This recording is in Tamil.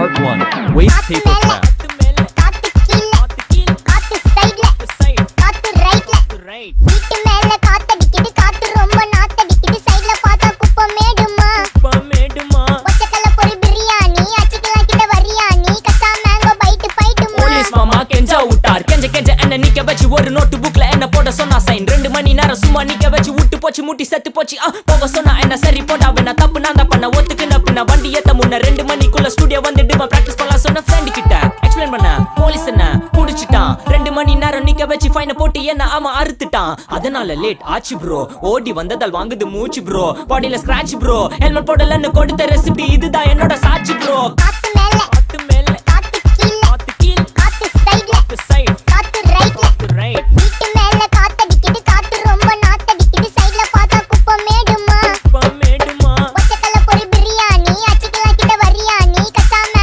Part 1 Waste Paper Craft. நிக்க வச்சு ஒரு நோட்டு புக்ல என்ன போட சொன்னா சைன் 2 மணி நேரம் சும்மா நிக்க வச்சு விட்டு போச்சு முட்டி செத்து போச்சு போக சொன்னா என்ன சரி போட்டா வேணா தப்பு நான் தான் பண்ண ஒத்துக்குன பின்ன வண்டி ஏத்த முன்ன 2 மணிக்குள்ள ஸ்டுடியோ வந்துட்டு பிராக்டிஸ் பண்ணலாம் சொன்ன ஃப்ரெண்ட் கிட்ட எக்ஸ்பிளைன் பண்ண போலீஸ் என்ன புடிச்சிட்டான் 2 மணி நேரம் நிக்க வச்சு ஃபைனை போட்டு என்ன அவன் அறுத்துட்டான் அதனால லேட் ஆச்சு ப்ரோ ஓடி வந்ததால் வாங்குது மூச்சு ப்ரோ பாடியில ஸ்கிராட்ச் ப்ரோ ஹெல்மெட் போடலன்னு கொடுத்த ரெசிபி இதுதான் என்னோட சாட்சி ப்ரோ